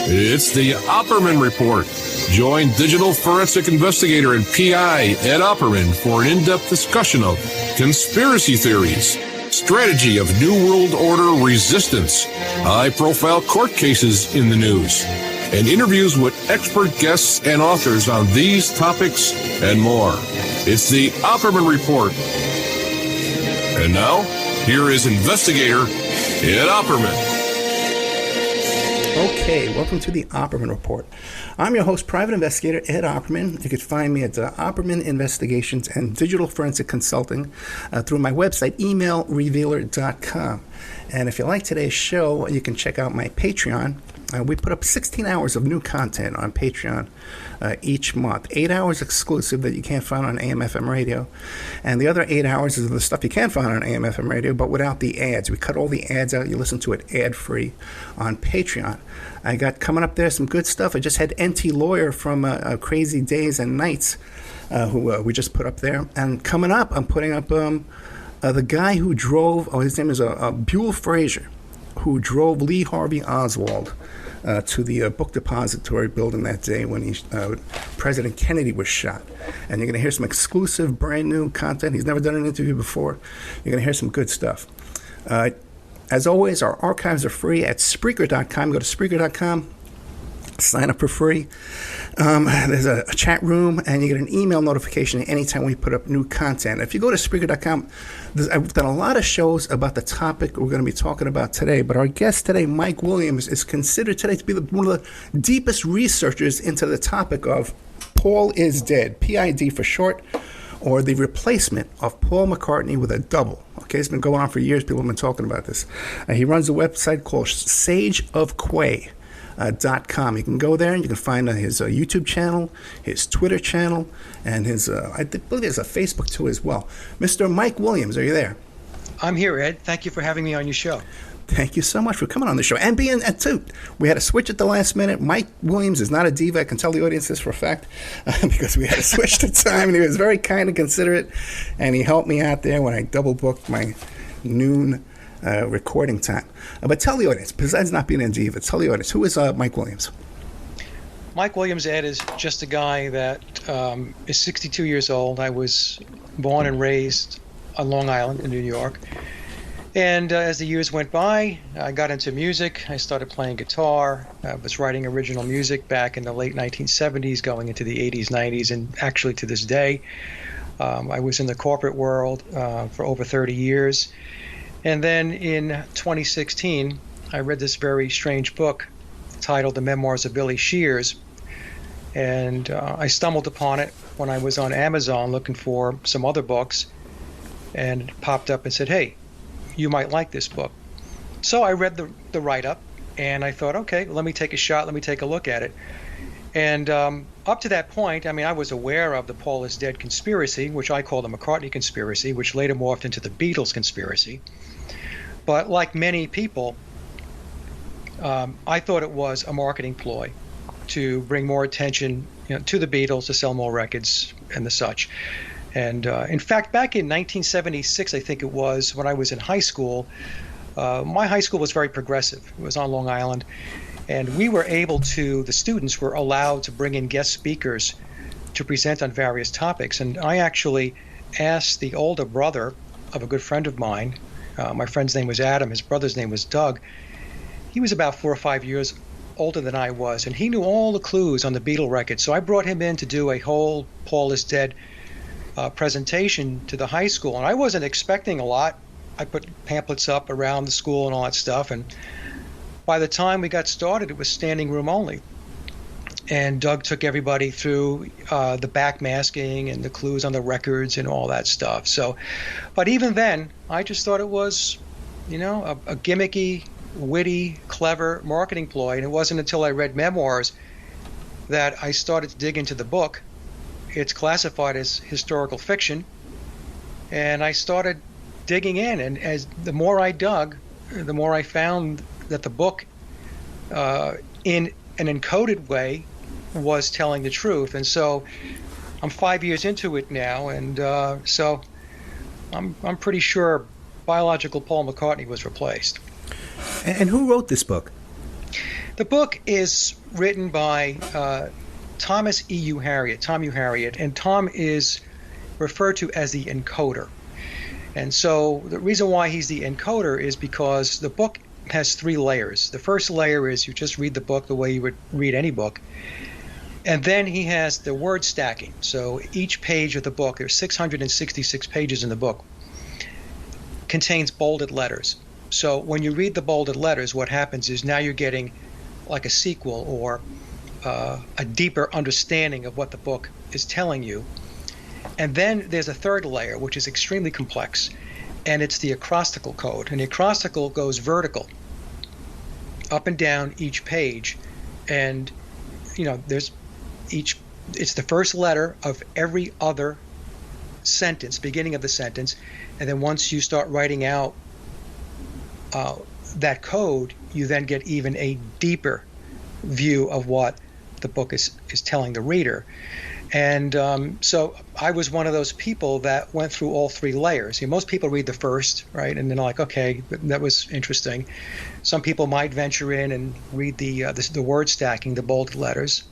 It's the Opperman Report. Join digital forensic investigator and PI Ed Opperman for an in-depth discussion of conspiracy theories, strategy of New World Order resistance, high-profile court cases in the news, and interviews with expert guests and authors on these topics and more. It's the Opperman Report. And now, here is investigator Ed Opperman. Okay, welcome to the Opperman Report. I'm your host, Private Investigator Ed Opperman. You can find me at Opperman Investigations and Digital Forensic Consulting through my website, emailrevealer.com. And if you like today's show, you can check out my Patreon. We put up 16 hours of new content on Patreon each month. 8 hours exclusive that you can't find on AM/FM radio. And the other 8 hours is the stuff you can find on AM/FM radio, but without the ads. We cut all the ads out. You listen to it ad-free on Patreon. I got coming up there some good stuff. I just had NT Lawyer from Crazy Days and Nights, who we just put up there. And coming up, I'm putting up the guy who drove, his name is Buell Frazier, who drove Lee Harvey Oswald to the book depository building that day when President Kennedy was shot. And you're going to hear some exclusive, brand new content. He's never done an interview before. You're going to hear some good stuff. As always, our archives are free at Spreaker.com. Go to Spreaker.com. Sign up for free. There's a chat room, and you get an email notification anytime we put up new content. If you go to Spreaker.com, I've done a lot of shows about the topic we're going to be talking about today, but our guest today, Mike Williams, is considered today to be one of the deepest researchers into the topic of Paul is Dead, PID for short, or the replacement of Paul McCartney with a double. Okay, it's been going on for years. People have been talking about this. He runs a website called Quay. .com. You can go there and you can find his YouTube channel, his Twitter channel, and his, I believe there's a Facebook too as well. Mr. Mike Williams, are you there? I'm here, Ed. Thank you for having me on your show. Thank you so much for coming on the show and being at two. We had to switch at the last minute. Mike Williams is not a diva. I can tell the audience this for a fact because we had to switch the time, and he was very kind and considerate, and he helped me out there when I double booked my noon recording time. But tell the audience, besides not being a diva, tell the audience, who is Mike Williams? Mike Williams, Ed, is just a guy that is 62 years old. I was born and raised on Long Island in New York. And as the years went by, I got into music. I started playing guitar. I was writing original music back in the late 1970s, going into the 80s, 90s, and actually to this day. I was in the corporate world for over 30 years. And then in 2016, I read this very strange book titled The Memoirs of Billy Shears. And I stumbled upon it when I was on Amazon looking for some other books. And it popped up and said, hey, you might like this book. So I read the write-up, and I thought, okay, let me take a shot. Let me take a look at it. And up to that point, I mean, I was aware of the Paul is Dead conspiracy, which I call the McCartney conspiracy, which later morphed into the Beatles conspiracy. But like many people, I thought it was a marketing ploy to bring more attention, to the Beatles, to sell more records and the such. And in fact, back in 1976, I think it was, when I was in high school, my high school was very progressive. It was on Long Island. And we were able to, the students were allowed to bring in guest speakers to present on various topics. And I actually asked the older brother of a good friend of mine, my friend's name was Adam, his brother's name was Doug. He was about 4 or 5 years older than I was, and he knew all the clues on the Beatle record. So I brought him in to do a whole Paul is Dead presentation to the high school. And I wasn't expecting a lot. I put pamphlets up around the school and all that stuff. And by the time we got started, it was standing room only. And Doug took everybody through the backmasking and the clues on the records and all that stuff. So, but even then, I just thought it was, a gimmicky, witty, clever marketing ploy. And it wasn't until I read Memoirs that I started to dig into the book. It's classified as historical fiction. And I started digging in. And as the more I dug, the more I found that the book, in an encoded way, was telling the truth. And so I'm 5 years into it now, and so I'm pretty sure biological Paul McCartney was replaced. And who wrote this book? The book is written by Thomas E.U. Harriot, Tom U. Harriot, and Tom is referred to as the encoder. And so the reason why he's the encoder is because the book has 3 layers. The first layer is you just read the book the way you would read any book. And then he has the word stacking. So each page of the book, there's 666 pages in the book, contains bolded letters. So when you read the bolded letters, what happens is now you're getting like a sequel or a deeper understanding of what the book is telling you. And then there's a third layer, which is extremely complex, and it's the acrostical code. And the acrostical goes vertical, up and down each page. And, it's the first letter of every other sentence, beginning of the sentence. And then once you start writing out that code, you then get even a deeper view of what the book is telling the reader. And so I was one of those people that went through all 3 layers. Most people read the first, right? And then like, okay, that was interesting. Some people might venture in and read the word stacking, the bold letters.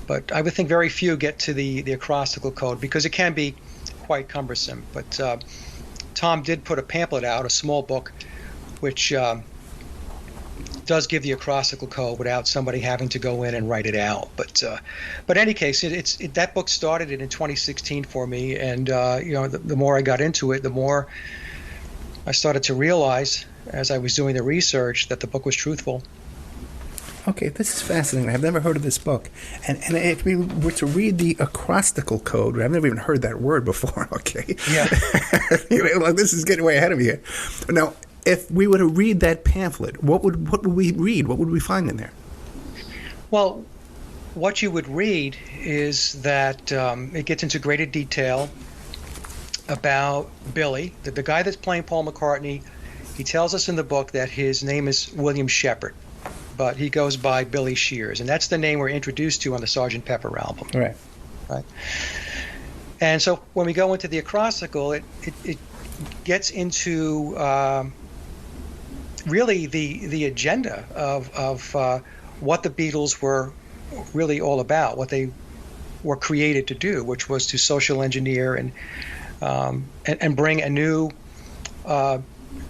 But I would think very few get to the acrostical code because it can be quite cumbersome. But Tom did put a pamphlet out, a small book, which does give the acrostical code without somebody having to go in and write it out. But in any case, that book started in 2016 for me, and the more I got into it, the more I started to realize, as I was doing the research, that the book was truthful. Okay, this is fascinating. I've never heard of this book. And if we were to read the acrostical code, I've never even heard that word before, okay? Yeah. This is getting way ahead of me here. Now, if we were to read that pamphlet, what would we read? What would we find in there? Well, what you would read is that it gets into greater detail about Billy, the guy that's playing Paul McCartney. He tells us in the book that his name is William Shepard, but he goes by Billy Shears, and that's the name we're introduced to on the Sgt. Pepper album. Right. And so when we go into the acrostical, it gets into really the agenda of what the Beatles were really all about, what they were created to do, which was to social engineer and bring a new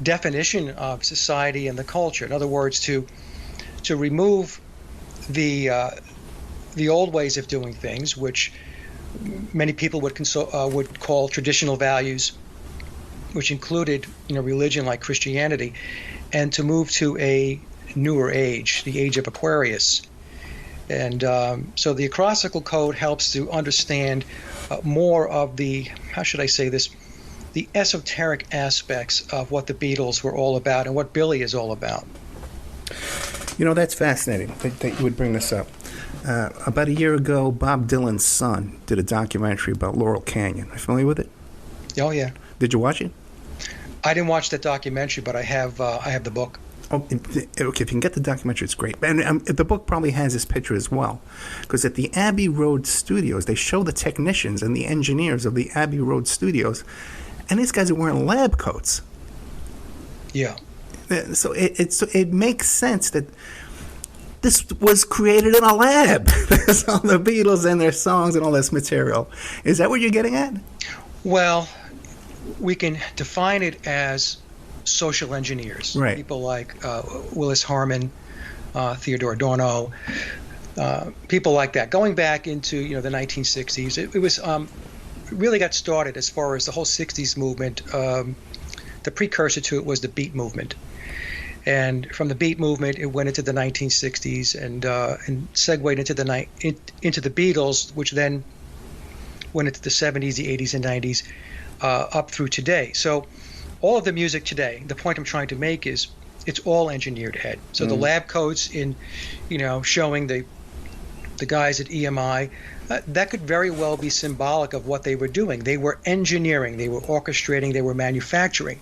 definition of society and the culture. In other words, to remove the old ways of doing things, which many people would call traditional values, which included religion like Christianity, and to move to a newer age, the age of Aquarius. And so the acrostical code helps to understand more of the, how should I say this, the esoteric aspects of what the Beatles were all about and what Billy is all about. That's fascinating that you would bring this up. About a year ago, Bob Dylan's son did a documentary about Laurel Canyon. Are you familiar with it? Oh, yeah. Did you watch it? I didn't watch that documentary, but I have the book. Oh, okay. If you can get the documentary, it's great. And the book probably has this picture as well, because at the Abbey Road Studios, they show the technicians and the engineers of the Abbey Road Studios, and these guys are wearing lab coats. Yeah. So it makes sense that this was created in a lab. There's all the Beatles and their songs and all this material. Is that what you're getting at? Well, we can define it as social engineers. Right. People like Willis Harman, Theodore Adorno, people like that. Going back into the 1960s, it was really got started as far as the whole 60s movement. The precursor to it was the beat movement. And from the beat movement, it went into the 1960s and segued into the Beatles, which then went into the 70s, the 80s, and 90s, up through today. So all of the music today, the point I'm trying to make is it's all engineered ahead. So the lab coats in, showing the guys at EMI, that could very well be symbolic of what they were doing. They were engineering, they were orchestrating, they were manufacturing.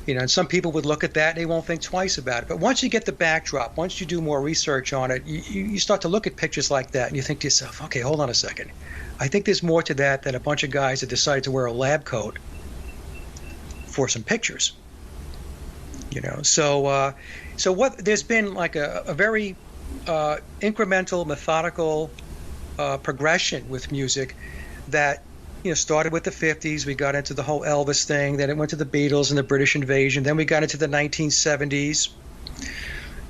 And some people would look at that and they won't think twice about it. But once you get the backdrop, once you do more research on it, you start to look at pictures like that and you think to yourself, okay, hold on a second. I think there's more to that than a bunch of guys that decided to wear a lab coat for some pictures. So So there's been like a very incremental, methodical progression with music that started with the 50s. We got into the whole Elvis thing. Then it went to the Beatles and the British invasion. Then we got into the 1970s.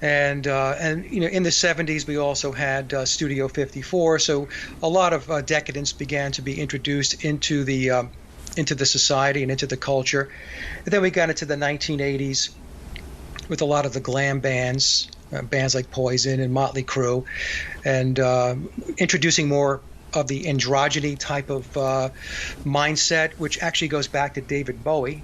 And in the 70s, we also had Studio 54. So a lot of decadence began to be introduced into the society and into the culture. And then we got into the 1980s with a lot of the glam bands, bands like Poison and Motley Crue, and introducing more of the androgyny type of mindset, which actually goes back to David Bowie.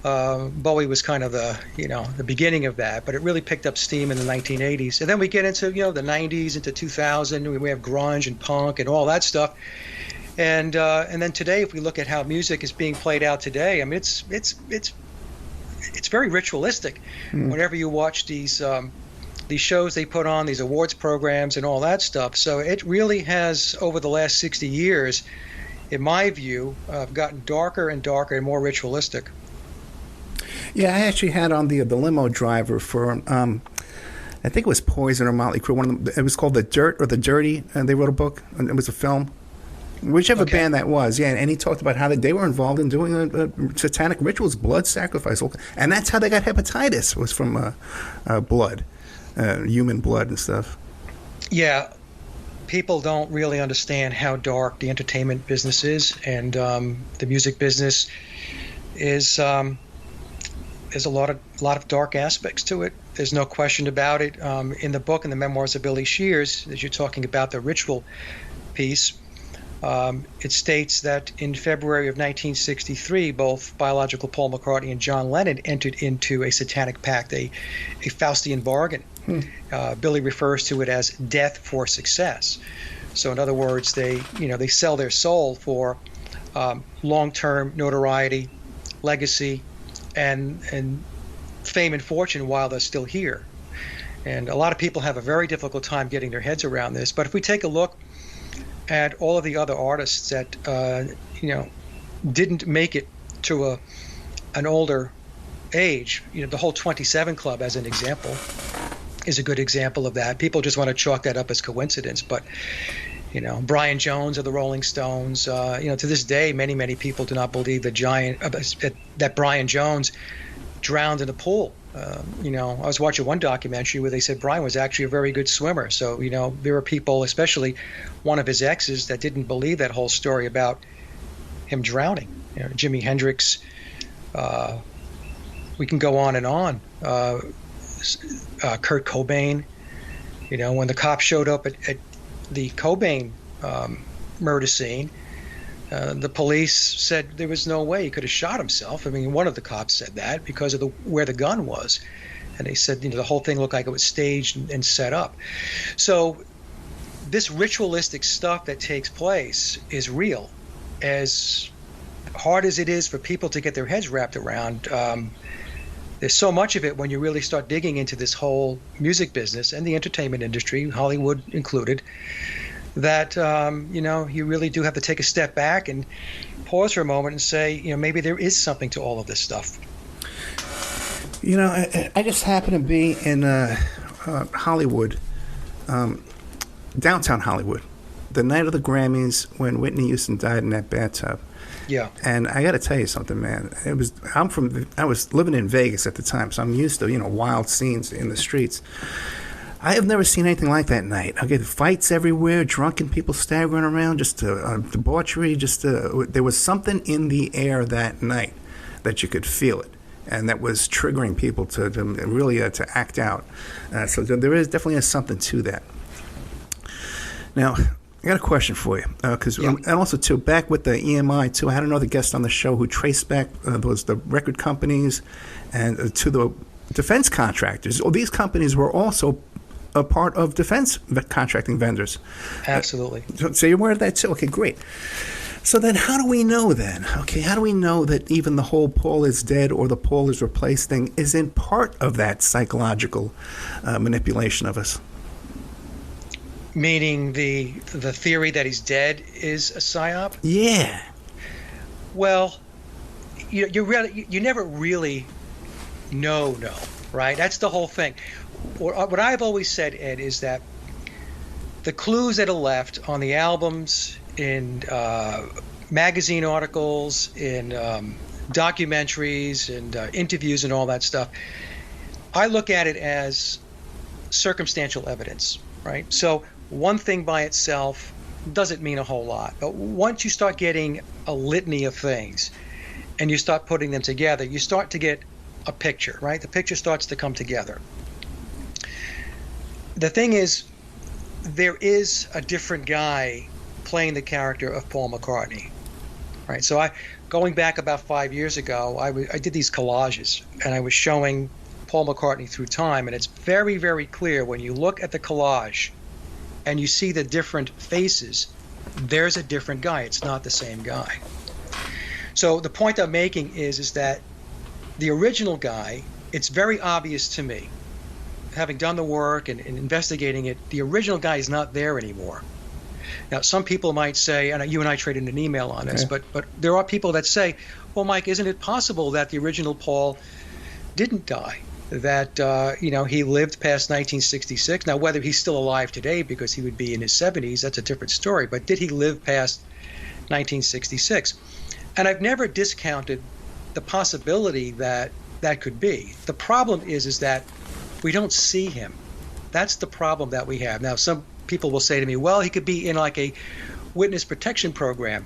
Bowie was kind of the beginning of that, but it really picked up steam in the 1980s. And then we get into the 90s, into 2000. We have grunge and punk and all that stuff. And then today, if we look at how music is being played out today, I mean, it's very ritualistic. Whenever you watch these shows they put on, these awards programs and all that stuff. So it really has, over the last 60 years, in my view, gotten darker and darker and more ritualistic. Yeah, I actually had on the limo driver for, I think it was Poison or Motley Crue. One of them, it was called The Dirt or The Dirty, and they wrote a book, and it was a film. Whichever band that was, yeah, and he talked about how they were involved in doing satanic rituals, blood sacrifice, and that's how they got hepatitis, was from blood, human blood and stuff. Yeah, people don't really understand how dark the entertainment business is, and the music business is. There's a lot of dark aspects to it. There's no question about it. In the book, in the memoirs of Billy Shears, as you're talking about the ritual piece, it states that in February of 1963, both biological Paul McCartney and John Lennon entered into a satanic pact, a Faustian bargain. Billy refers to it as death for success. So in other words, they sell their soul for long-term notoriety, legacy, and fame and fortune while they're still here. And a lot of people have a very difficult time getting their heads around this. But if we take a look at all of the other artists that didn't make it to an older age, the whole 27 Club, as an example, is a good example of that. People just want to chalk that up as coincidence, but Brian Jones of the Rolling Stones. To this day, many people do not believe that Brian Jones drowned in a pool. I was watching one documentary where they said Brian was actually a very good swimmer. So there were people, especially one of his exes, that didn't believe that whole story about him drowning. Jimi Hendrix. We can go on and on. Kurt Cobain. When the cops showed up at the Cobain murder scene, the police said there was no way he could have shot himself. I mean, one of the cops said that because of where the gun was. And they said, the whole thing looked like it was staged and set up. So this ritualistic stuff that takes place is real. As hard as it is for people to get their heads wrapped around, there's so much of it when you really start digging into this whole music business and the entertainment industry, Hollywood included, that you really do have to take a step back and pause for a moment and say, maybe there is something to all of this stuff. I just happened to be in Hollywood, downtown Hollywood, the night of the Grammys when Whitney Houston died in that bathtub. Yeah. And I got to tell you something, man. I was living in Vegas at the time, so I'm used to, wild scenes in the streets. I have never seen anything like that night. Okay, fights everywhere, drunken people staggering around, just debauchery. There was something in the air that night that you could feel it, and that was triggering people to really to act out. So there is definitely something to that. Now, I got a question for you, and also too, back with the EMI too. I had another guest on the show who traced back the record companies and to the defense contractors. Well, these companies were also a part of defense contracting vendors. Absolutely. So you're aware of that too? Okay, great. So then how do we know then? Okay, how do we know that even the whole Paul is dead or the Paul is replaced thing is in part of that psychological manipulation of us? Meaning the theory that he's dead is a psyop? Yeah. Well, you never really know. right? That's the whole thing. What I've always said, Ed, is that the clues that are left on the albums, in magazine articles, in documentaries and interviews and all that stuff, I look at it as circumstantial evidence, right? So one thing by itself doesn't mean a whole lot. But once you start getting a litany of things and you start putting them together, you start to get a picture, right? The picture starts to come together. The thing is, there is a different guy playing the character of Paul McCartney, right? So going back about 5 years ago, I did these collages, and I was showing Paul McCartney through time, and it's very, very clear when you look at the collage and you see the different faces, there's a different guy. It's not the same guy. So the point I'm making is that the original guy, it's very obvious to me, having done the work and investigating it, the original guy is not there anymore. Now, some people might say, and you and I traded an email on this, but there are people that say, well, Mike, isn't it possible that the original Paul didn't die? That, he lived past 1966. Now, whether he's still alive today because he would be in his 70s, that's a different story. But did he live past 1966? And I've never discounted the possibility that that could be. The problem is that we don't see him. That's the problem that we have. Now, some people will say to me, well, he could be in like a witness protection program.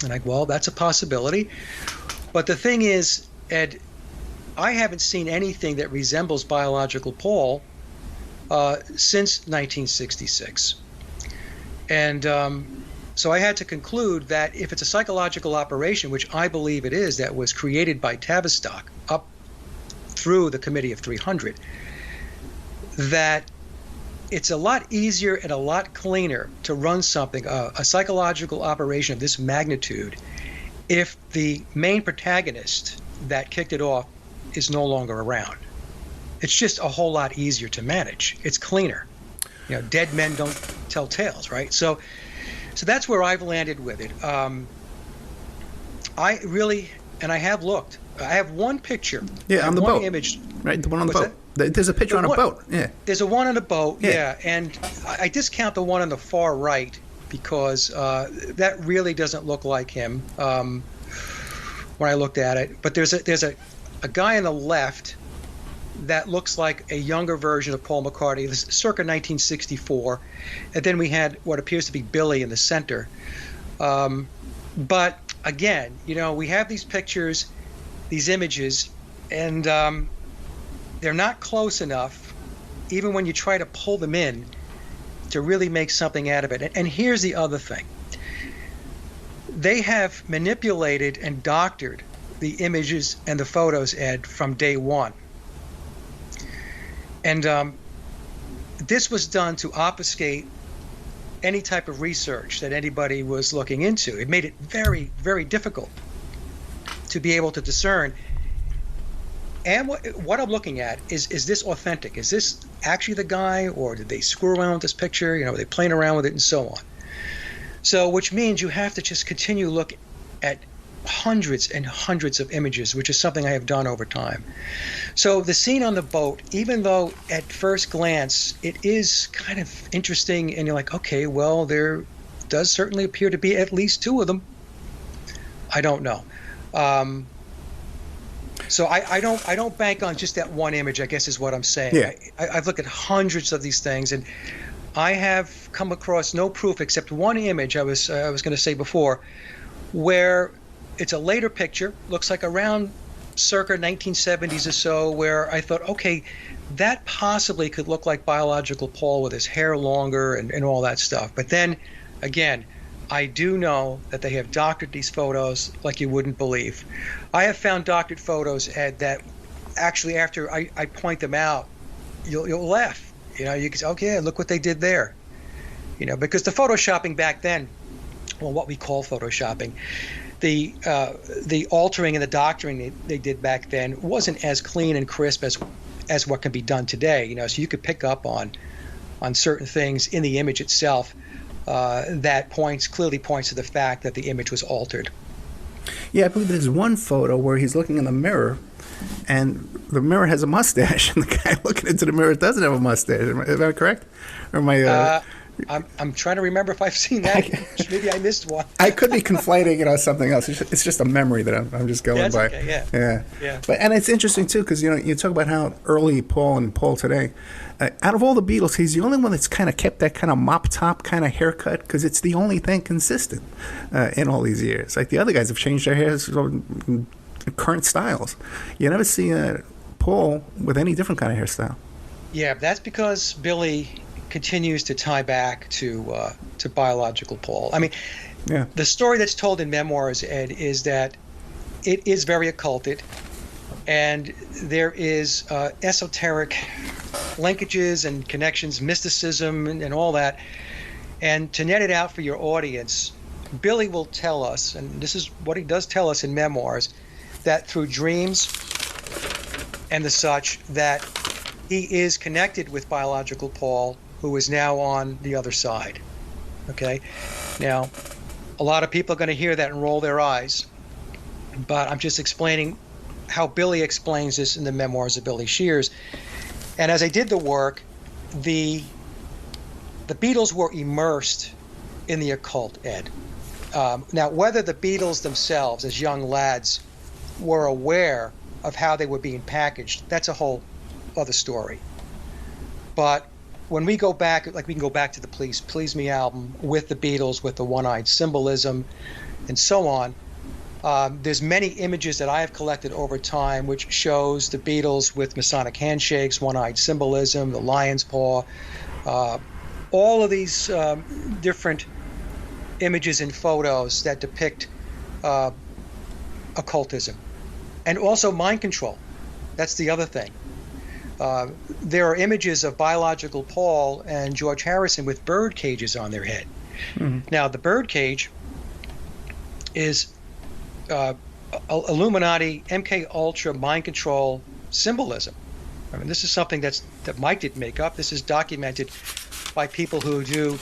And I'm like, well, that's a possibility. But the thing is, Ed, I haven't seen anything that resembles biological Paul since 1966. And so I had to conclude that if it's a psychological operation, which I believe it is, that was created by Tavistock up through the Committee of 300, that it's a lot easier and a lot cleaner to run something, a psychological operation of this magnitude, if the main protagonist that kicked it off is no longer around. It's just a whole lot easier to manage. It's cleaner. Dead men don't tell tales, right? So that's where I've landed with it. I really, and I have looked. I have one picture. Yeah, on the boat. Image. Right, the one on the boat. There's a picture on a boat. Yeah. There's a one on a boat. Yeah, and I discount the one on the far right because that really doesn't look like him when I looked at it. But there's a guy on the left that looks like a younger version of Paul McCartney, circa 1964, and then we had what appears to be Billy in the center. But again, we have these pictures, these images, and they're not close enough, even when you try to pull them in, to really make something out of it. And here's the other thing. They have manipulated and doctored the images and the photos, Ed, from day one. And this was done to obfuscate any type of research that anybody was looking into. It made it very, very difficult to be able to discern. And what I'm looking at is this authentic? Is this actually the guy, or did they screw around with this picture? Are they playing around with it and so on? So, which means you have to just continue to look at hundreds and hundreds of images, which is something I have done over time. So the scene on the boat, even though at first glance it is kind of interesting, and you're like, okay, well, there does certainly appear to be at least two of them. I don't know. So I don't bank on just that one image, I guess is what I'm saying. Yeah. I've looked at hundreds of these things, and I have come across no proof except one image I was going to say before, where it's a later picture, looks like around circa 1970s or so, where I thought, okay, that possibly could look like biological Paul with his hair longer and all that stuff. But then, again, I do know that they have doctored these photos like you wouldn't believe. I have found doctored photos, Ed, that actually after I point them out, you'll laugh. You can say, okay, look what they did there. Because the photoshopping back then, well, what we call photoshopping, the altering and the doctoring they did back then wasn't as clean and crisp as what can be done today. So you could pick up on certain things in the image itself that clearly points to the fact that the image was altered. Yeah, I believe there's one photo where he's looking in the mirror, and the mirror has a mustache, and the guy looking into the mirror doesn't have a mustache. Am I correct? Or am I? I'm trying to remember if I've seen that. Maybe I missed one. I could be conflating, something else. It's just a memory that I'm just going by. Okay, yeah. But and it's interesting too because you talk about how early Paul and Paul today, out of all the Beatles, he's the only one that's kind of kept that kind of mop top kind of haircut because it's the only thing consistent in all these years. Like the other guys have changed their hairs current styles. You never see Paul with any different kind of hairstyle. Yeah, that's because Billy continues to tie back to biological Paul. I mean, the story that's told in memoirs, Ed, is that it is very occulted, and there is esoteric linkages and connections, mysticism, and all that. And to net it out for your audience, Billy will tell us, and this is what he does tell us in memoirs, that through dreams and the such, that he is connected with biological Paul, who is now on the other side. Okay? Now, a lot of people are going to hear that and roll their eyes, but I'm just explaining how Billy explains this in the memoirs of Billy Shears. And as I did the work, the Beatles were immersed in the occult, Ed. Now, whether the Beatles themselves, as young lads, were aware of how they were being packaged, that's a whole other story. But when we go back, like we can go back to the Please Me album with the Beatles, with the one-eyed symbolism and so on, there's many images that I have collected over time which shows the Beatles with Masonic handshakes, one-eyed symbolism, the lion's paw, all of these different images and photos that depict occultism. And also mind control. That's the other thing. There are images of biological Paul and George Harrison with bird cages on their head. Mm-hmm. Now, the bird cage is Illuminati, MK Ultra mind control symbolism. I mean, this is something that Mike didn't make up. This is documented by people who do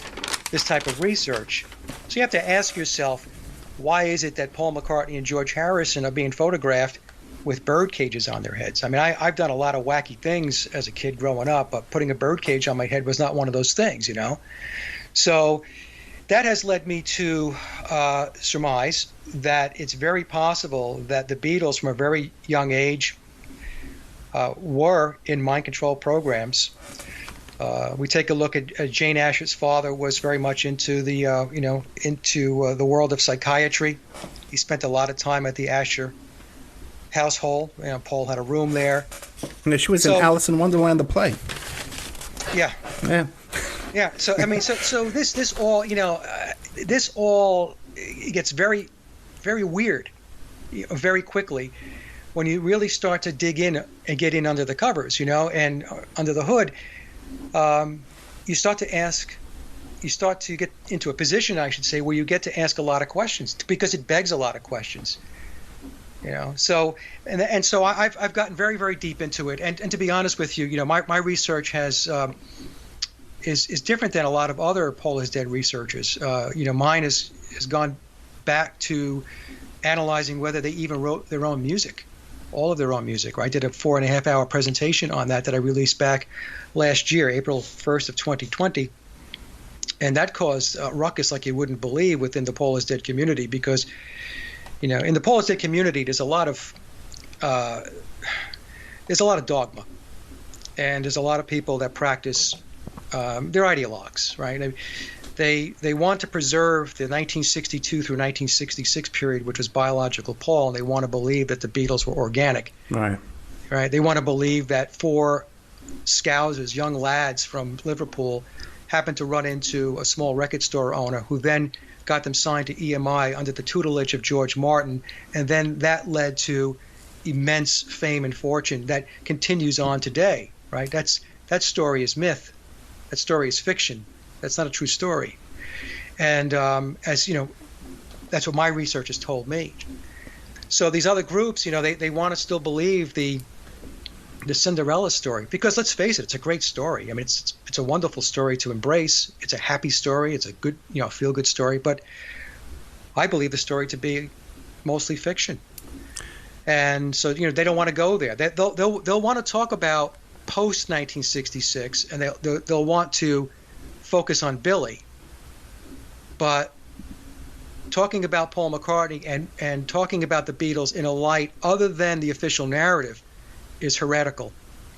this type of research. So you have to ask yourself, why is it that Paul McCartney and George Harrison are being photographed with bird cages on their heads? I mean, I've done a lot of wacky things as a kid growing up, but putting a bird cage on my head was not one of those things, So that has led me to surmise that it's very possible that the Beatles from a very young age were in mind control programs. We take a look at Jane Asher's father was very much into the the world of psychiatry. He spent a lot of time at the Asher household. Paul had a room there. And she was in Alice in Wonderland, the play. Yeah. So I mean, so this all this all gets very, very weird, very quickly, when you really start to dig in and get in under the covers, and under the hood. You start to get into a position, I should say, where you get to ask a lot of questions because it begs a lot of questions. So so I've gotten very, very deep into it, and to be honest with you, my research is different than a lot of other Paul is Dead researchers. Mine has gone back to analyzing whether they even wrote their own music, all of their own music. I did a 4.5-hour presentation on that I released back last year, April 1st of 2020, and that caused a ruckus like you wouldn't believe within the Paul is Dead community because. In the Paul is Dead community, there's a lot of dogma, and there's a lot of people that practice. They're ideologues, right? They want to preserve the 1962 through 1966 period, which was biological Paul, and they want to believe that the Beatles were organic. Right. They want to believe that 4 Scousers, young lads from Liverpool, happened to run into a small record store owner who then got them signed to EMI under the tutelage of George Martin, and then that led to immense fame and fortune that continues on today, right? That story is myth. That story is fiction. That's not a true story. And as that's what my research has told me. So these other groups, they want to still believe the Cinderella story, because let's face it, it's a great story. I mean, it's a wonderful story to embrace. It's a happy story. It's a good, feel-good story. But I believe the story to be mostly fiction. And so, they don't want to go there. They'll want to talk about post 1966, and they'll want to focus on Billy. But talking about Paul McCartney and talking about the Beatles in a light other than the official narrative is heretical.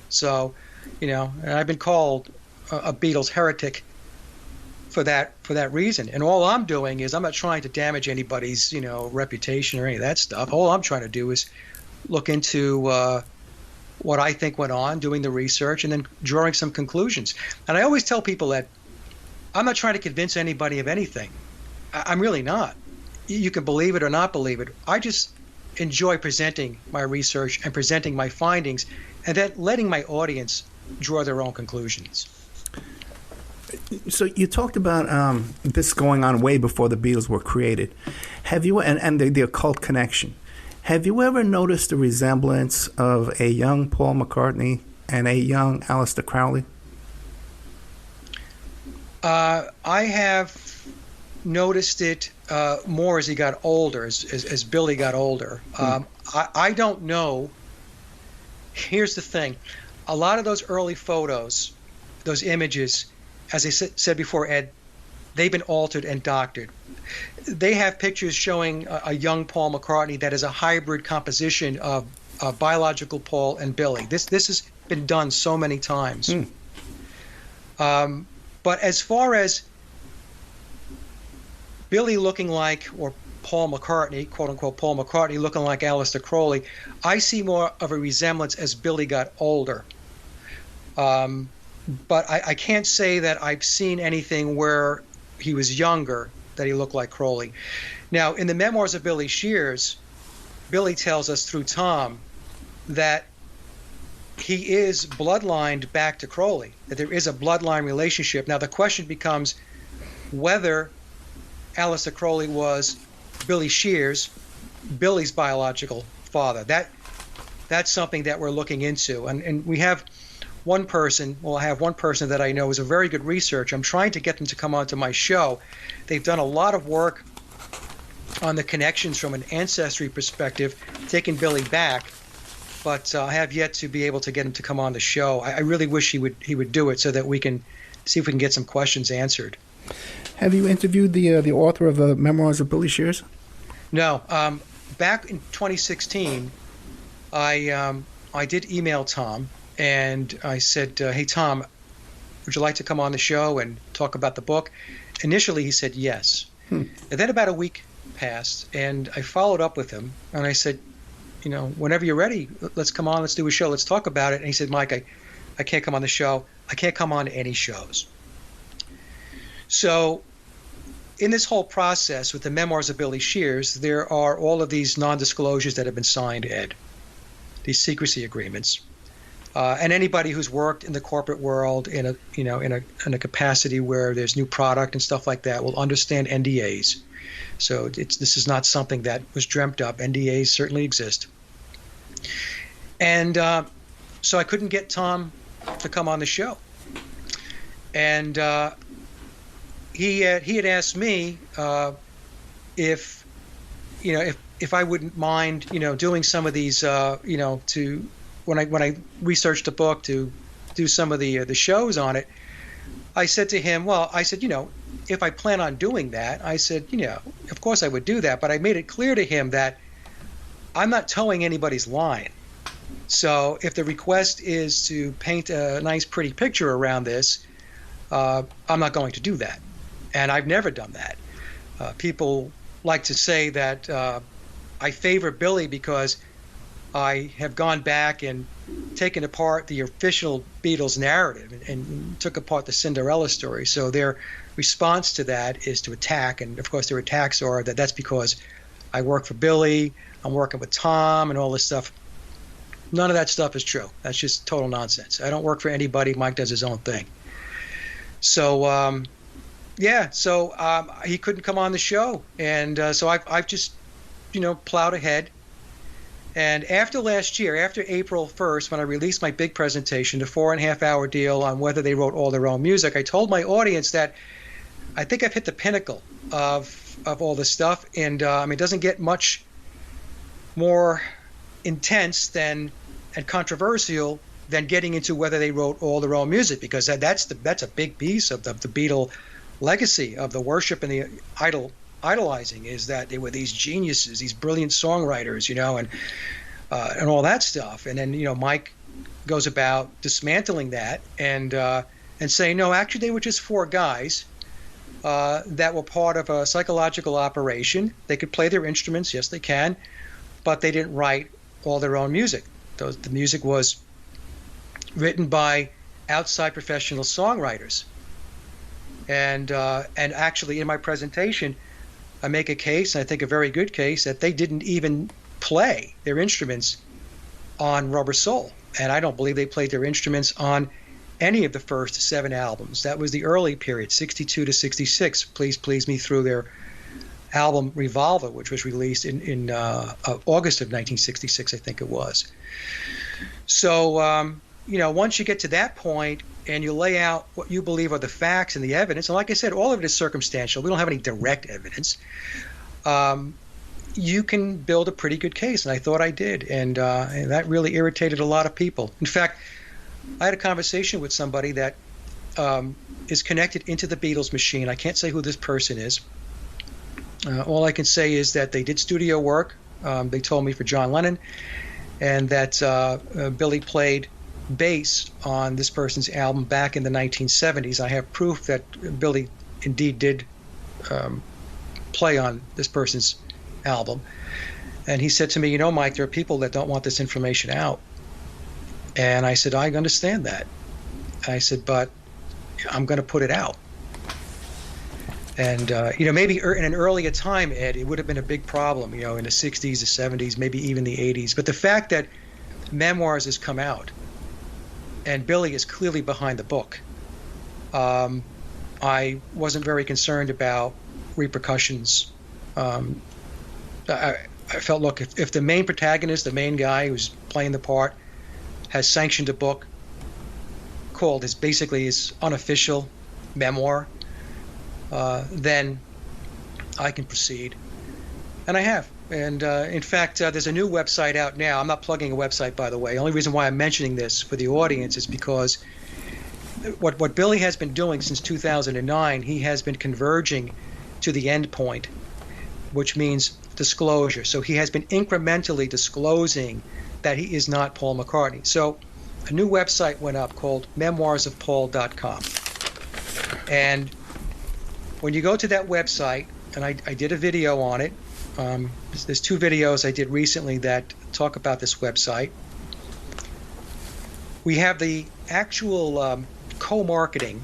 So, and I've been called a Beatles heretic for that reason. And all I'm doing is I'm not trying to damage anybody's, reputation or any of that stuff. All I'm trying to do is look into what I think went on, doing the research, and then drawing some conclusions. And I always tell people that I'm not trying to convince anybody of anything. I'm really not. You can believe it or not believe it. I just enjoy presenting my research and presenting my findings, and then letting my audience draw their own conclusions. So you talked about this going on way before the Beatles were created. Have you, and the occult connection, have you ever noticed the resemblance of a young Paul McCartney and a young Aleister Crowley? I have noticed it more as he got older, as Billy got older. I don't know. Here's the thing. A lot of those early photos, those images, as I said before, Ed, they've been altered and doctored. They have pictures showing a young Paul McCartney that is a hybrid composition of biological Paul and Billy. This has been done so many times. But as far as Billy looking like, or Paul McCartney, quote unquote Paul McCartney looking like Aleister Crowley, I see more of a resemblance as Billy got older. But I can't say that I've seen anything where he was younger that he looked like Crowley. Now, in the memoirs of Billy Shears, Billy tells us through Tom that he is bloodlined back to Crowley, that there is a bloodline relationship. Now, the question becomes whether Aleister Crowley was Billy Shears, Billy's biological father. That's something that we're looking into. And we have one person, I have one person that I know is a very good researcher. I'm trying to get them to come onto my show. They've done a lot of work on the connections from an ancestry perspective, taking Billy back, but I have yet to be able to get him to come on the show. I really wish he would do it so that we can see if we can get some questions answered. Have you interviewed the author of the Memoirs of Billy Shears? No. Back in 2016, I did email Tom, and I said, hey, Tom, would you like to come on the show and talk about the book? Initially, he said yes. And then about a week passed, and I followed up with him, and I said, whenever you're ready, let's come on, let's do a show, let's talk about it. And he said, Mike, I can't come on the show. I can't come on to any shows. So in this whole process with the Memoirs of Billy Shears, there are all of these non-disclosures that have been signed, Ed, these secrecy agreements. And anybody who's worked in the corporate world in a capacity where there's new product and stuff like that will understand NDAs. So this is not something that was dreamt up. NDAs certainly exist. And so I couldn't get Tom to come on the show. And he had asked me if I wouldn't mind doing some of these to when I researched the book to do some of the shows on it. I said to him, if I plan on doing that, I said, of course I would do that. But I made it clear to him that I'm not towing anybody's line. So if the request is to paint a nice, pretty picture around this, I'm not going to do that. And I've never done that. People like to say that I favor Billy because I have gone back and taken apart the official Beatles narrative and took apart the Cinderella story. So their response to that is to attack. And, of course, their attacks are that that's because I work for Billy, I'm working with Tom, and all this stuff. None of that stuff is true. That's just total nonsense. I don't work for anybody. Mike does his own thing. So, he couldn't come on the show. And so I've just, plowed ahead. And after last year, after April 1st, when I released my big presentation, the 4.5-hour deal on whether they wrote all their own music, I told my audience that I think I've hit the pinnacle of all this stuff. And it doesn't get much more intense and controversial than getting into whether they wrote all their own music, because that's a big piece of the Beatle legacy of the worship and the idolizing, is that they were these geniuses, these brilliant songwriters, and all that stuff. And then Mike goes about dismantling that and saying, no, actually they were just four guys that were part of a psychological operation. They could play their instruments, yes they can, but they didn't write all their own music. The music was written by outside professional songwriters. And actually in my presentation, I make a case, and I think a very good case, that they didn't even play their instruments on Rubber Soul. And I don't believe they played their instruments on any of the first 7 albums. That was the early period, 62 to 66. Please Please Me through their album Revolver, which was released in August of 1966, I think it was. So, once you get to that point and you lay out what you believe are the facts and the evidence, and like I said, all of it is circumstantial. We don't have any direct evidence. You can build a pretty good case, and I thought I did, and that really irritated a lot of people. In fact, I had a conversation with somebody that is connected into the Beatles machine. I can't say who this person is. All I can say is that they did studio work. They told me for John Lennon, and that Billy played bass on this person's album back in the 1970s. I have proof that Billy indeed did play on this person's album. And he said to me, Mike, there are people that don't want this information out. And I said, I understand that. I said, but I'm going to put it out. And, maybe in an earlier time, Ed, it would have been a big problem, in the 60s, the 70s, maybe even the 80s. But the fact that Memoirs has come out and Billy is clearly behind the book, I wasn't very concerned about repercussions. I felt, look, if the main protagonist, the main guy who's playing the part, has sanctioned a book called his unofficial memoir, then I can proceed. And I have. And in fact, there's a new website out now. I'm not plugging a website, by the way. The only reason why I'm mentioning this for the audience is because what Billy has been doing since 2009, he has been converging to the end point, which means disclosure. So he has been incrementally disclosing that he is not Paul McCartney. So a new website went up called memoirsofpaul.com. And when you go to that website, and I did a video on it, there's 2 videos I did recently that talk about this website. We have the actual co-marketing,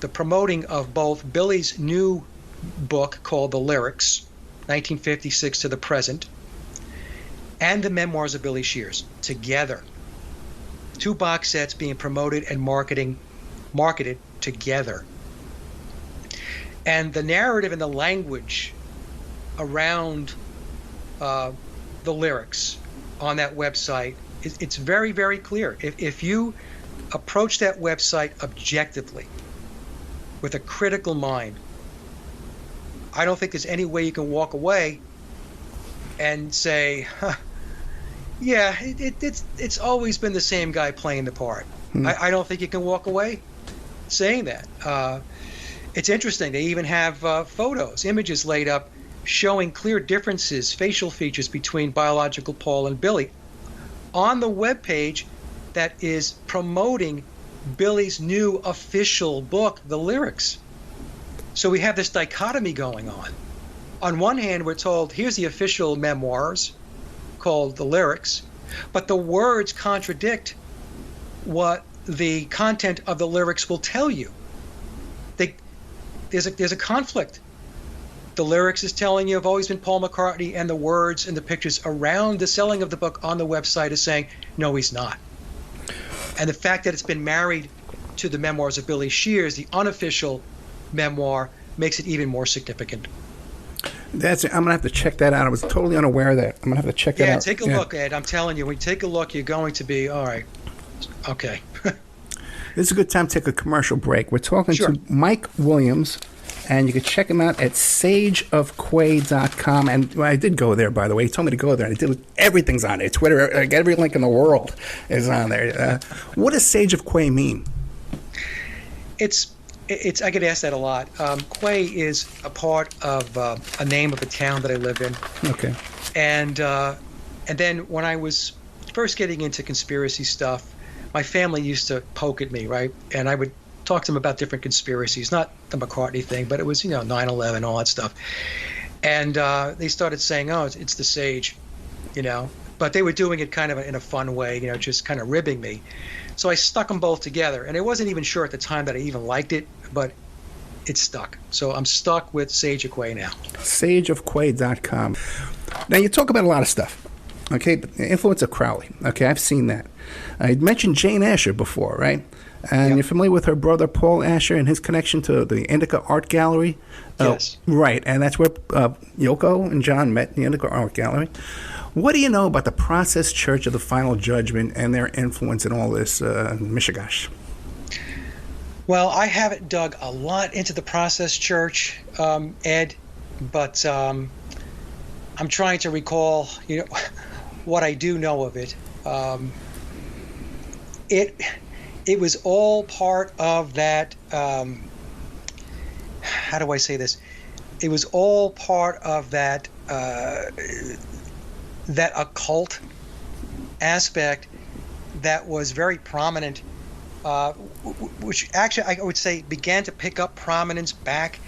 the promoting of both Billy's new book called The Lyrics, 1956 to the present, and the Memoirs of Billy Shears together. 2 box sets being promoted and marketed together. And the narrative and the language around the lyrics on that website, it's very, very clear. If you approach that website objectively, with a critical mind, I don't think there's any way you can walk away and say, yeah, it's always been the same guy playing the part. I don't think you can walk away saying that. It's interesting. They even have photos, images laid up showing clear differences, facial features between biological Paul and Billy on the webpage that is promoting Billy's new official book, The Lyrics. So we have this dichotomy going on. On one hand, we're told, here's the official memoirs called The Lyrics, but the words contradict what the content of the lyrics will tell you. There's a conflict. The lyrics is telling you I've always been Paul McCartney, and the words and the pictures around the selling of the book on the website is saying, no, he's not. And the fact that it's been married to the Memoirs of Billy Shears, the unofficial memoir, makes it even more significant. That's it. I'm going to have to check that out. I was totally unaware of that. I'm going to have to check that out. Take a look, Ed. I'm telling you, when you take a look, you're going to be, all right, okay. This is a good time to take a commercial break. We're talking to Mike Williams, And you can check him out at sageofquay.com. And I did go there, by the way. He told me to go there. And everything's on there. Twitter, like every link in the world is on there. What does Sage of Quay mean? It's I get asked that a lot. Quay is a part of a name of a town that I live in. Okay. And then when I was first getting into conspiracy stuff, my family used to poke at me, right? And I would talk to them about different conspiracies, not the McCartney thing, but it was, 9/11, all that stuff. And they started saying, oh, it's the Sage, But they were doing it kind of in a fun way, just kind of ribbing me. So I stuck them both together. And I wasn't even sure at the time that I even liked it, but it stuck. So I'm stuck with Sage of Quay now. Sageofquay.com. Now, you talk about a lot of stuff, okay? The influence of Crowley, okay? I've seen that. I mentioned Jane Asher before, right? And Yep. You're familiar with her brother, Paul Asher, and his connection to the Indica Art Gallery? Yes. Right, and that's where Yoko and John met in the Indica Art Gallery. What do you know about the Process Church of the Final Judgment and their influence in all this mishigash? Well, I haven't dug a lot into the Process Church, Ed, but I'm trying to recall, what I do know of it. It was all part of that. How do I say this? It was all part of that that occult aspect that was very prominent, which actually I would say began to pick up prominence back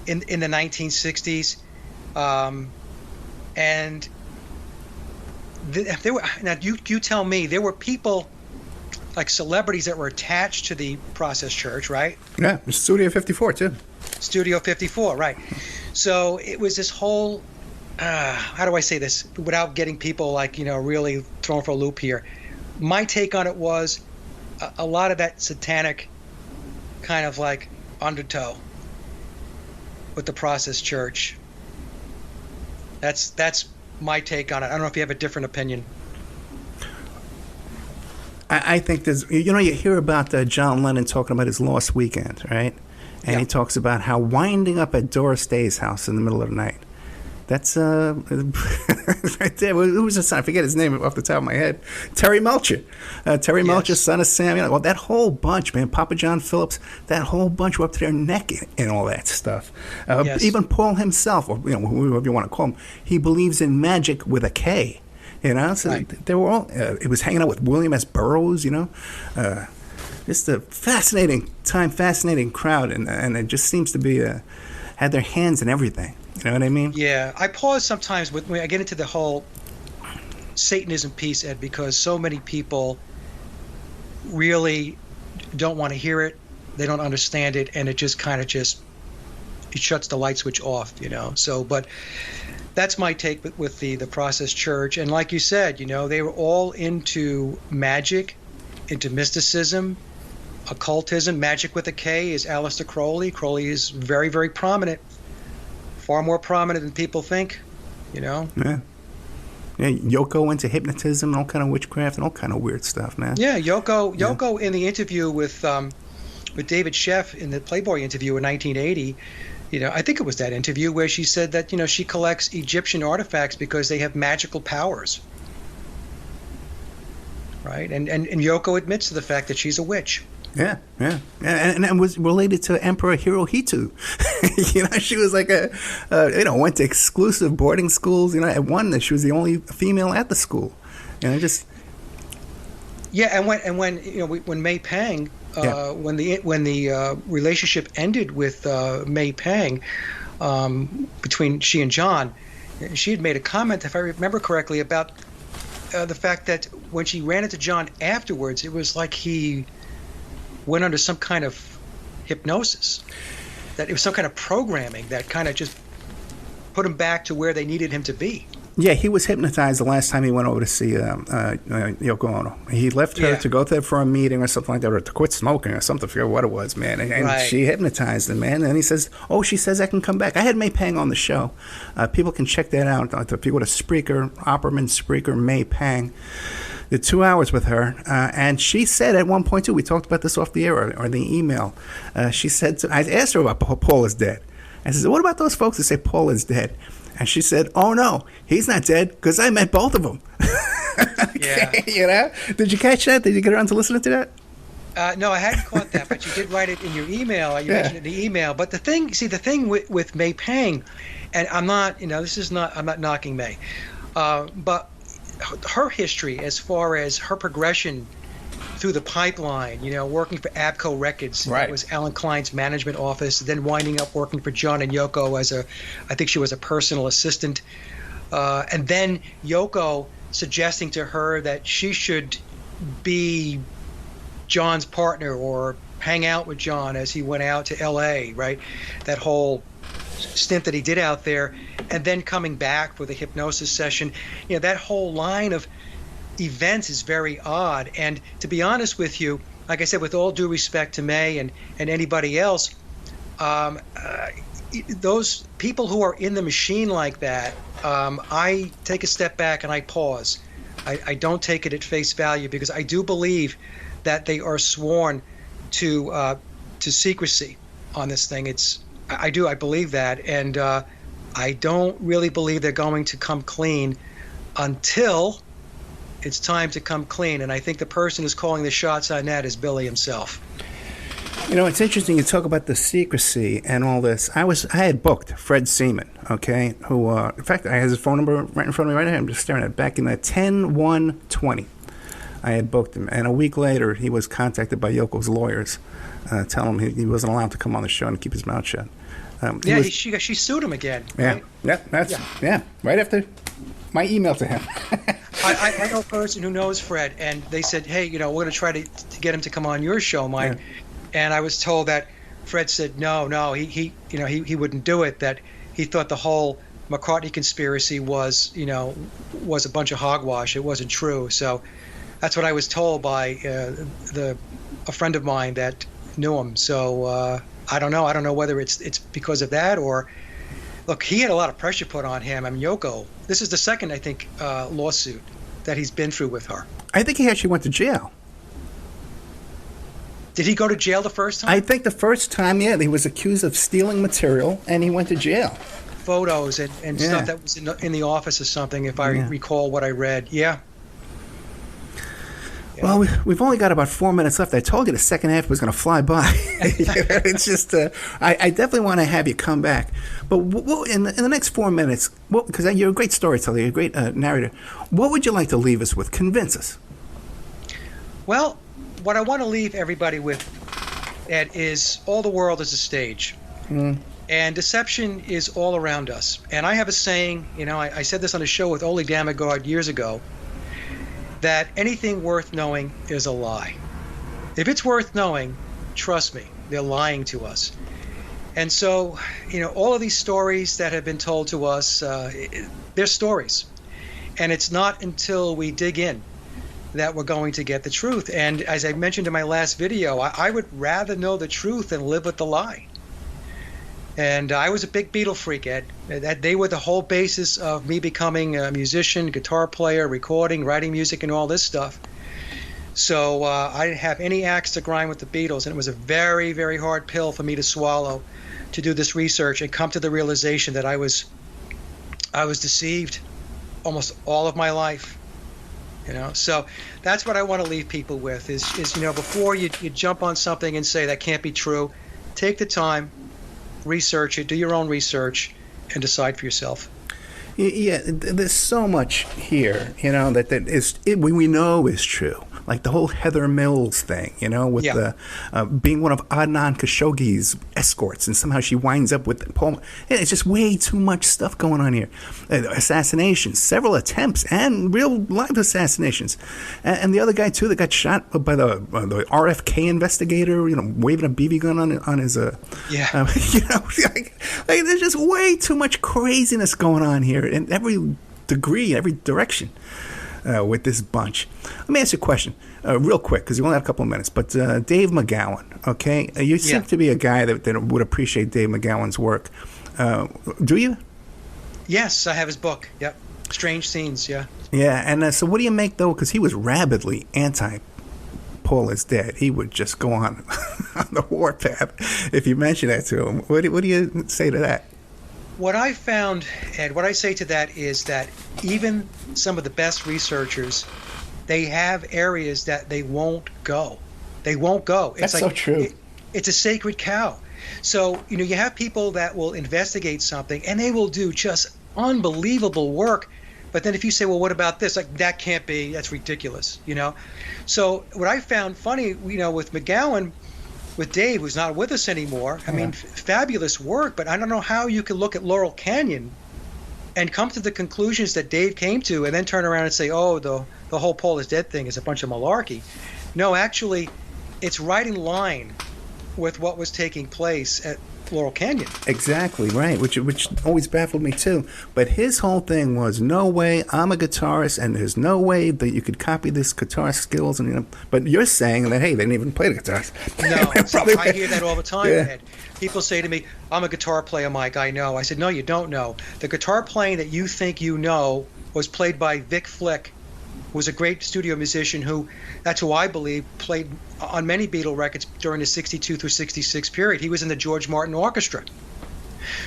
in the 1960s, and there were, now you tell me, there were people like celebrities that were attached to the Process Church, right? Yeah, Studio 54 too. Studio 54, right. So it was this whole, how do I say this without getting people really thrown for a loop here? My take on it was a lot of that satanic kind of like undertow with the Process Church. That's my take on it. I don't know if you have a different opinion. I think there's, you hear about John Lennon talking about his lost weekend, right? And Yeah. he talks about how winding up at Doris Day's house in the middle of the night. That's right there. Who was his son? I forget his name off the top of my head. Terry Melcher. Terry Melcher, son of Sam. Well, that whole bunch, man. Papa John Phillips, that whole bunch were up to their neck in all that stuff. Yes. Even Paul himself, or whoever you want to call him, he believes in magic with a K. So Right. they were all. It was hanging out with William S. Burroughs. Just a fascinating time, fascinating crowd, and it just seems to be had their hands in everything. You know what I mean? Yeah, I pause sometimes when I get into the whole Satanism piece, Ed, because so many people really don't want to hear it. They don't understand it, and it just kind of it shuts the light switch off. So, but that's my take with the Process Church. And like you said, they were all into magic, into mysticism, occultism. Magic with a K is Aleister Crowley. Crowley is very, very prominent, far more prominent than people think, Yeah. Yeah, Yoko went to hypnotism and all kind of witchcraft and all kind of weird stuff, man. Yeah, Yoko in the interview with David Sheff in the Playboy interview in 1980, I think it was that interview where she said that, she collects Egyptian artifacts because they have magical powers. Right? And Yoko admits to the fact that she's a witch. Yeah. And was related to Emperor Hirohito. She was like went to exclusive boarding schools. At one, she was the only female at the school. Yeah, and when May Pang, when the relationship ended with May Pang, between she and John, she had made a comment, if I remember correctly, about the fact that when she ran into John afterwards, it was like he went under some kind of hypnosis, that it was some kind of programming that kind of just put him back to where they needed him to be. Yeah, he was hypnotized the last time he went over to see Yoko Ono. He left her to go there for a meeting or something like that, or to quit smoking or something. I forget what it was, man. And Right. she hypnotized him, man. And he says, she says I can come back. I had May Pang on the show. People can check that out. If you go to Spreaker, Opperman Spreaker, May Pang, the 2 hours with her. And she said at one point, too, we talked about this off the air or the email. She said, I asked her about Paul is dead. I said, what about those folks that say Paul is dead? And she said, oh, no, he's not dead because I met both of them. Yeah. You know? Did you catch that? Did you get around to listening to that? No, I hadn't caught that, but you did write it in your email. You mentioned it in the email. But the thing with May Pang, and I'm not knocking May, but her history as far as her progression through the pipeline, working for Abco Records, right. That was Alan Klein's management office, then winding up working for John and Yoko I think she was a personal assistant, and then Yoko suggesting to her that she should be John's partner or hang out with John as he went out to L.A., right? That whole stint that he did out there, and then coming back for the hypnosis session. That whole line of events is very odd. And to be honest with you, like I said, with all due respect to May and anybody else, those people who are in the machine like that, I take a step back and I pause. I don't take it at face value because I do believe that they are sworn to secrecy on this thing. I believe that, and I don't really believe they're going to come clean until it's time to come clean. And I think the person who's calling the shots on that is Billy himself. It's interesting you talk about the secrecy and all this. I had booked Fred Seaman, okay, who, in fact, I have his phone number right in front of me right now. I'm just staring at it. Back in the 10/1/20, I had booked him. And a week later, he was contacted by Yoko's lawyers, telling him he wasn't allowed to come on the show and keep his mouth shut. She sued him again. Yeah, right? Right after my email to him. I know a person who knows Fred, and they said, hey, we're going to try to get him to come on your show, Mike. Yeah. And I was told that Fred said no, he wouldn't do it. That he thought the whole McCartney conspiracy was a bunch of hogwash. It wasn't true. So that's what I was told by a friend of mine that knew him. So I don't know. I don't know whether it's because of that or look. He had a lot of pressure put on him. I mean, Yoko. This is the second, I think, lawsuit that he's been through with her. I think he actually went to jail. Did he go to jail the first time? I think the first time, yeah, he was accused of stealing material, and he went to jail. Photos and stuff that was in the office or something, if I recall what I read. Yeah. Well, we've only got about 4 minutes left. I told you the second half was going to fly by. It's just, I definitely want to have you come back. But in the next 4 minutes, because you're a great storyteller, you're a great narrator, what would you like to leave us with? Convince us. Well, what I want to leave everybody with, Ed, is all the world is a stage. And deception is all around us. And I have a saying, I said this on a show with Ole Damagard years ago, that anything worth knowing is a lie. If it's worth knowing, trust me, they're lying to us. And so, all of these stories that have been told to us, they're stories. And it's not until we dig in that we're going to get the truth. And as I mentioned in my last video, I would rather know the truth than live with the lie. And I was a big Beatle freak, Ed. They were the whole basis of me becoming a musician, guitar player, recording, writing music, and all this stuff. So I didn't have any axe to grind with the Beatles, and it was a very, very hard pill for me to swallow to do this research and come to the realization that I was deceived almost all of my life. So that's what I want to leave people with is before you jump on something and say that can't be true, take the time, research it, do your own research, and decide for yourself. Yeah, there's so much here, that we know is true. Like the whole Heather Mills thing, with the being one of Adnan Khashoggi's escorts, and somehow she winds up with Paul. It's just way too much stuff going on here. Assassinations, several attempts, and real live assassinations. And the other guy too that got shot by the RFK investigator, waving a BB gun on his. There's just way too much craziness going on here in every degree, every direction. With this bunch. Let me ask you a question real quick because you only have a couple of minutes. But Dave McGowan, okay? You seem to be a guy that would appreciate Dave McGowan's work. Do you? Yes, I have his book. Yep. Strange Scenes, yeah. Yeah, and so what do you make, though? Because he was rabidly anti-Paul Paul is dead, he would just go on on the warpath if you mention that to him. What do you say to that? What I found, Ed, what I say to that is that even some of the best researchers, they have areas that they won't go. They won't go. That's like, so true. It's a sacred cow. So, you have people that will investigate something and they will do just unbelievable work. But then if you say, well, what about this? Like, that can't be, that's ridiculous, So what I found funny, with McGowan, with Dave, who's not with us anymore, I mean, fabulous work, but I don't know how you can look at Laurel Canyon and come to the conclusions that Dave came to and then turn around and say, oh, the whole Paul is dead thing is a bunch of malarkey. No, actually, it's right in line with what was taking place at Laurel Canyon. Exactly, right, which always baffled me too. But his whole thing was, no way, I'm a guitarist, and there's no way that you could copy this guitar skills. And but you're saying that, hey, they didn't even play the guitars. No, I hear that all the time, Ed. People say to me, I'm a guitar player, Mike, I know. I said, no, you don't know. The guitar playing that you think you know was played by Vic Flick, who was a great studio musician that's who I believe played on many Beatle records during the 62 through 66 period. He was in the George Martin Orchestra.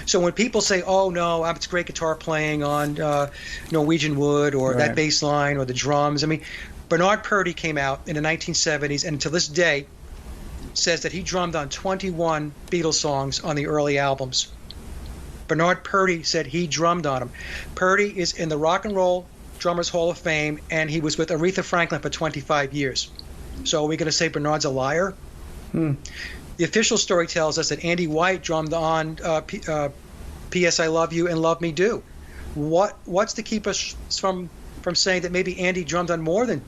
So when people say, oh, no, it's great guitar playing on Norwegian Wood or that bass line or the drums. I mean, Bernard Purdie came out in the 1970s and to this day says that he drummed on 21 Beatles songs on the early albums. Bernard Purdie said he drummed on them. Purdie is in the Rock and Roll Drummers Hall of Fame, and he was with Aretha Franklin for 25 years. So are we going to say Bernard's a liar? The official story tells us that Andy White drummed on P.S. I Love You and Love Me Do. What's to keep us from saying that maybe Andy drummed on more than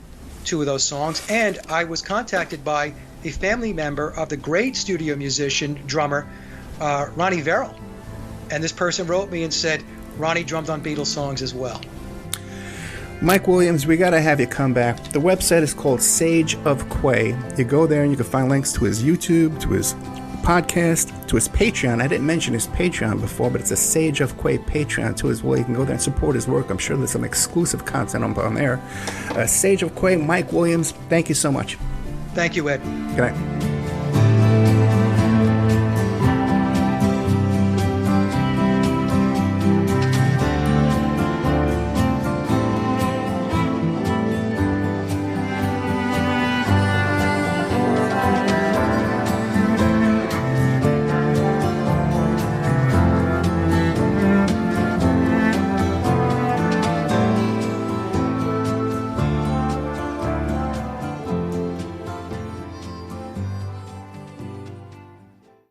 two of those songs? And I was contacted by a family member of the great studio musician, drummer, Ronnie Verrill. And this person wrote me and said, Ronnie drummed on Beatles songs as well. Mike Williams, we got to have you come back. The website is called Sage of Quay. You go there and you can find links to his YouTube, to his podcast, to his Patreon. I didn't mention his Patreon before, but it's a Sage of Quay Patreon too as well. You can go there and support his work. I'm sure there's some exclusive content on there. Sage of Quay, Mike Williams, thank you so much. Thank you, Ed. Good night.